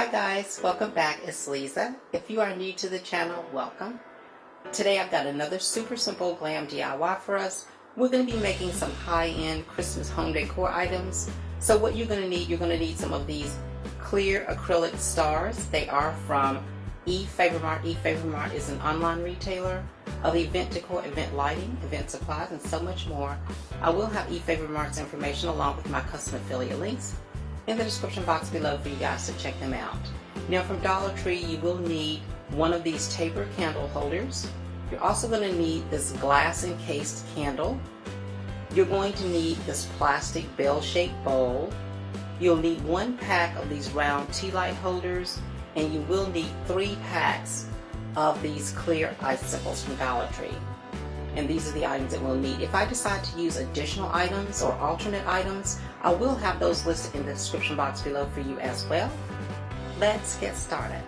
Hi guys, welcome back. It's Lisa. If you are new to the channel, welcome. Today I've got another super simple glam DIY for us. We're going to be making some high-end Christmas home decor items. So what you're going to need some of these clear acrylic stars. They are from Efavormart. Efavormart is an online retailer of event decor, event lighting, event supplies, and so much more. I will have Efavormart's information along with my custom affiliate links in the description box below for you guys to check them out. Now from Dollar Tree you will need one of these taper candle holders. You're also going to need this glass encased candle. You're going to need this plastic bell-shaped bowl. You'll need 1 pack of these round Tealight holders, and you will need 3 packs of these clear icicles from Dollar Tree. And these are the items that we'll need. If I decide to use additional items or alternate items, I will have those listed in the description box below for you as well. Let's get started.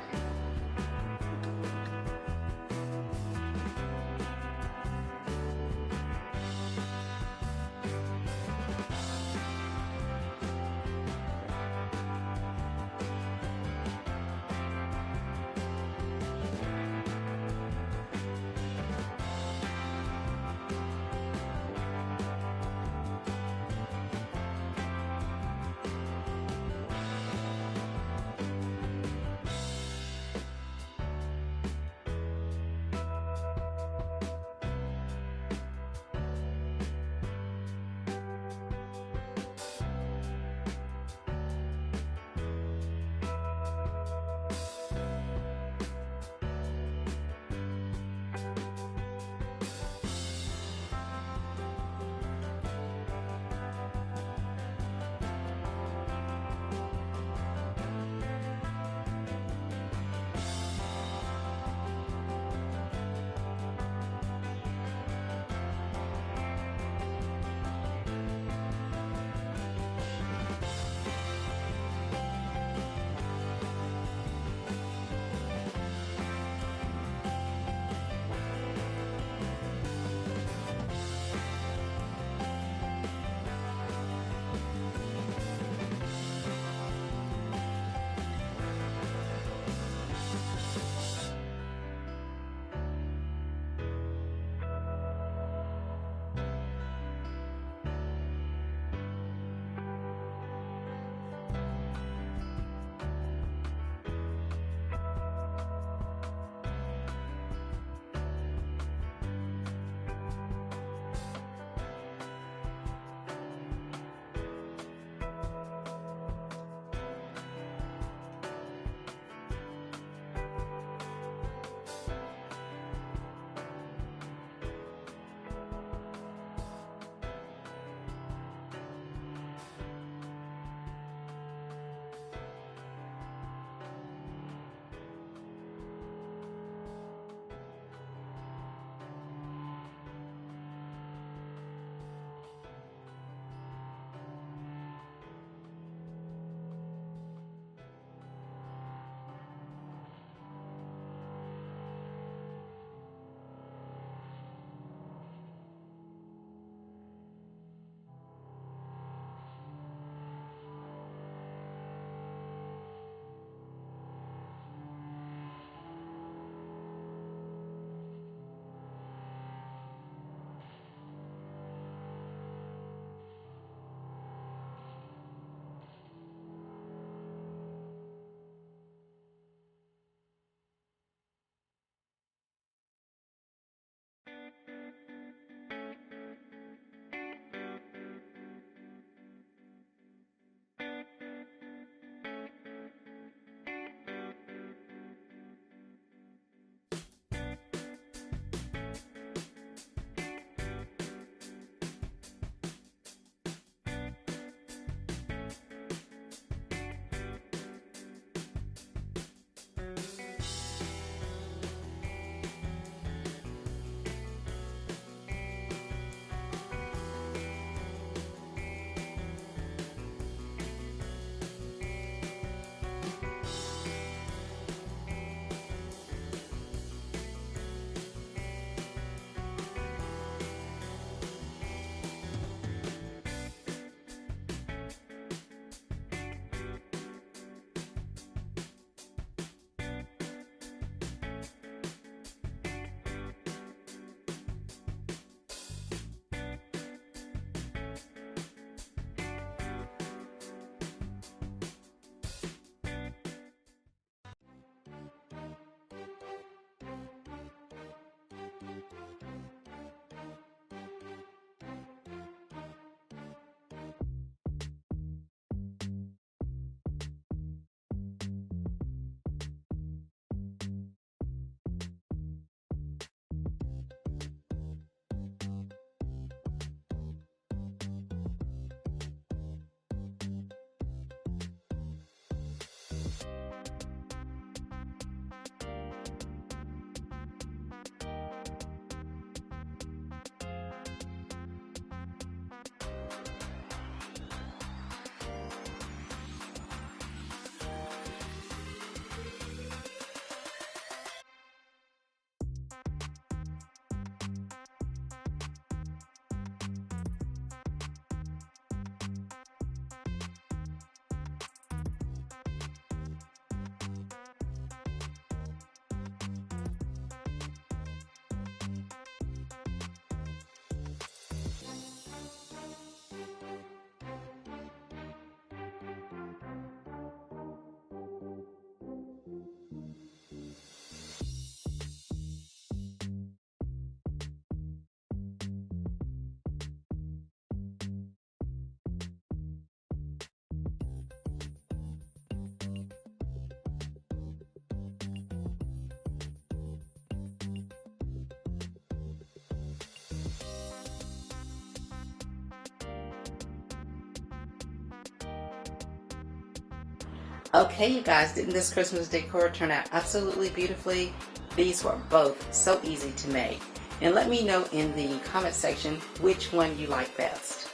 Okay, you guys, didn't this Christmas decor turn out absolutely beautifully? These were both so easy to make. And let me know in the comment section which one you like best.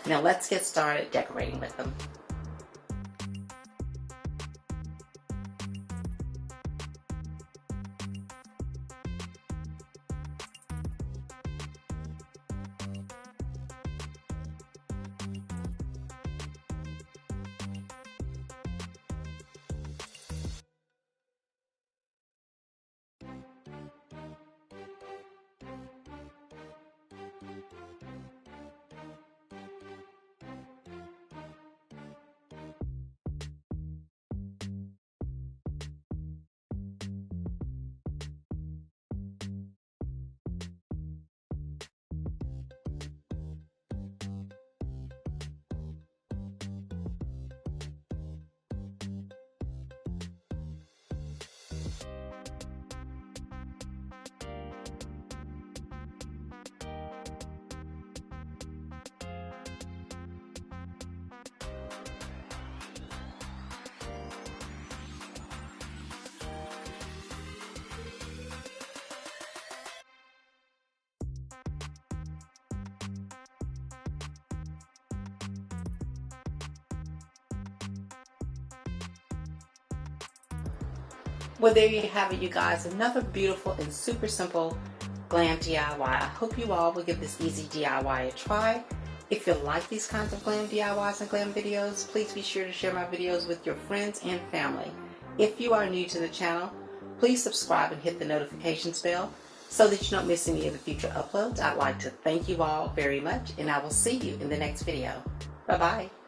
Now let's get started decorating with them. Well, there you have it, you guys. Another beautiful and super simple glam DIY. I hope you all will give this easy DIY a try. If you like these kinds of glam DIYs and glam videos, please be sure to share my videos with your friends and family. If you are new to the channel, please subscribe and hit the notifications bell so that you don't miss any of the future uploads. I'd like to thank you all very much, and I will see you in the next video. Bye-bye.